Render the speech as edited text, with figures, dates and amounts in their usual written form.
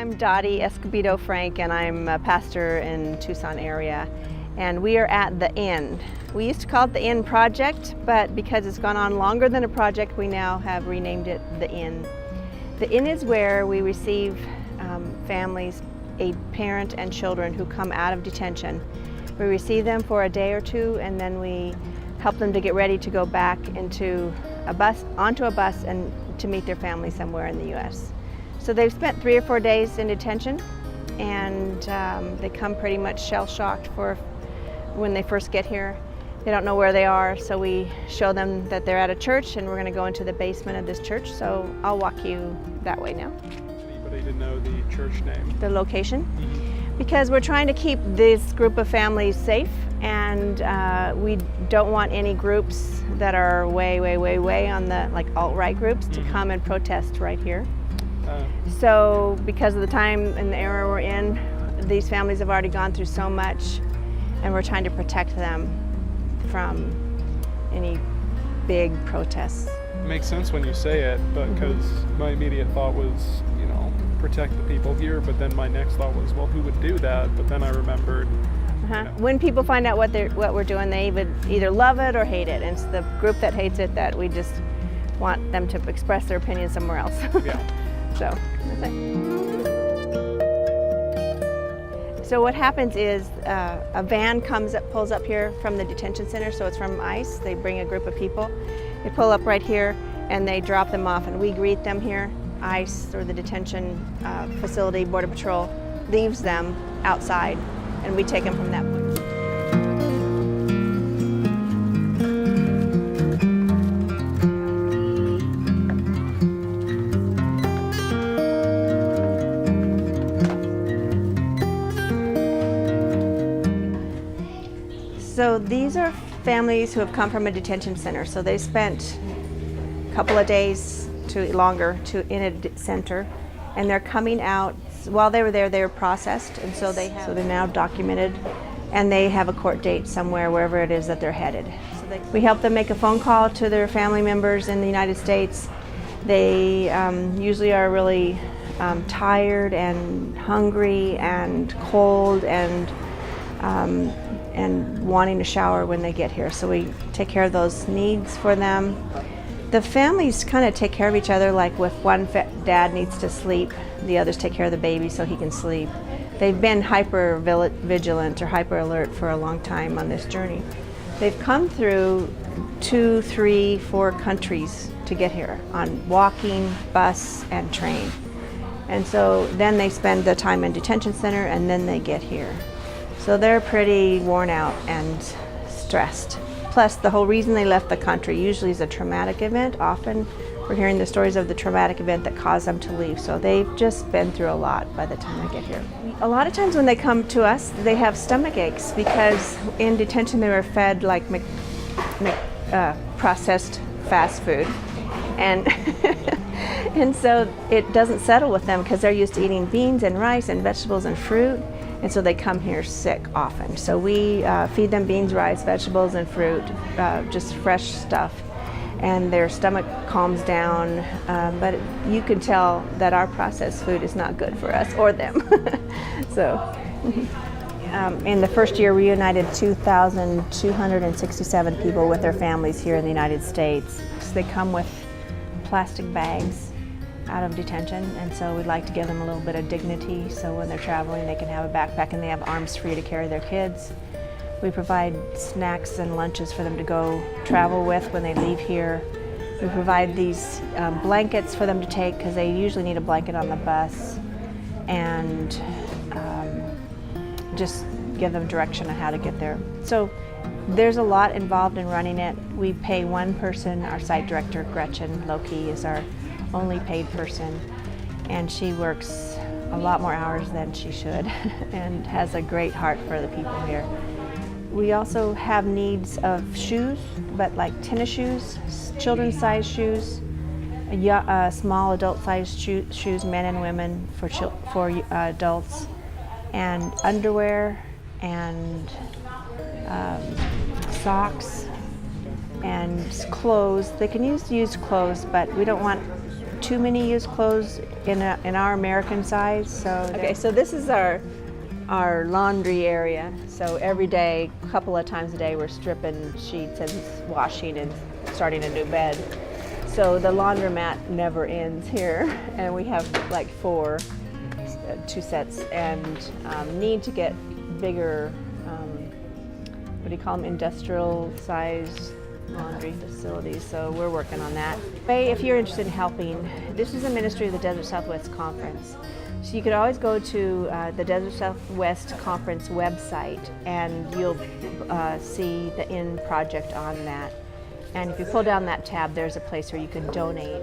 I'm Dottie Escobedo Frank, and I'm a pastor in Tucson area. And we are at the Inn. We used to call it the Inn Project, but because it's gone on longer than a project, we now have renamed it the Inn. The Inn is where we receive families, a parent and children who come out of detention. We receive them for a day or two, and then we help them to get ready to go back onto a bus and to meet their family somewhere in the U.S. So they've spent 3 or 4 days in detention, and they come pretty much shell-shocked for when they first get here. They don't know where they are, so we show them that they're at a church, and we're going to go into the basement of this church. So I'll walk you that way now. Anybody to know the church name? The location? Because we're trying to keep this group of families safe, and we don't want any groups that are way on the alt-right groups to come and protest right here. So because of the time and the era we're in, these families have already gone through so much, and we're trying to protect them from any big protests. It makes sense when you say it, but because my immediate thought was, protect the people here, but then my next thought was, well, who would do that? But then I remembered. When people find out what we're doing, they either love it or hate it. And it's the group that hates it that we just want them to express their opinion somewhere else. Yeah. So that's it. So what happens is a van pulls up here from the detention center. So it's from ICE. They bring a group of people. They pull up right here, and they drop them off, and we greet them here. ICE, or the detention facility, Border Patrol, leaves them outside, and we take them from that point. So these are families who have come from a detention center. So they spent a couple of days to longer in a center, and they're coming out. While they were there, they were processed, and so they're now documented, and they have a court date somewhere, wherever it is that they're headed. So we help them make a phone call to their family members in the United States. They usually are really tired and hungry and cold and wanting a shower when they get here. So we take care of those needs for them. The families kind of take care of each other, like if one dad needs to sleep, the others take care of the baby so he can sleep. They've been hyper vigilant or hyper alert for a long time on this journey. They've come through 2, 3, 4 countries to get here on walking, bus, and train. And so then they spend the time in detention center, and then they get here. So they're pretty worn out and stressed. Plus, the whole reason they left the country usually is a traumatic event. Often we're hearing the stories of the traumatic event that caused them to leave. So they've just been through a lot by the time they get here. A lot of times when they come to us, they have stomach aches because in detention they were fed like processed fast food. And, and so it doesn't settle with them because they're used to eating beans and rice and vegetables and fruit. And so they come here sick often. So we feed them beans, rice, vegetables, and fruit, just fresh stuff. And their stomach calms down, but you can tell that our processed food is not good for us or them. So in the first year, we reunited 2,267 people with their families here in the United States. So they come with plastic bags out of detention, and so we'd like to give them a little bit of dignity so when they're traveling they can have a backpack and they have arms free to carry their kids. We provide snacks and lunches for them to go travel with when they leave here. We provide these blankets for them to take because they usually need a blanket on the bus, and just give them direction on how to get there. So there's a lot involved in running it. We pay one person. Our site director, Gretchen Loki, is our only paid person, and she works a lot more hours than she should and has a great heart for the people here. We also have needs of shoes, but like tennis shoes, children's size shoes, small adult size shoes, men and women for adults, and underwear and socks and clothes. They can use clothes, but we don't want too many used clothes in our American size. So okay, so this is our laundry area. So every day, a couple of times a day, we're stripping sheets and washing and starting a new bed. So the laundromat never ends here, and we have like two sets, and need to get bigger, what do you call them, industrial size laundry facilities. So we're working on that. Hey, if you're interested in helping, this is a ministry of the Desert Southwest Conference. So you could always go to the Desert Southwest Conference website, and you'll see the In project on that. And if you pull down that tab, there's a place where you can donate.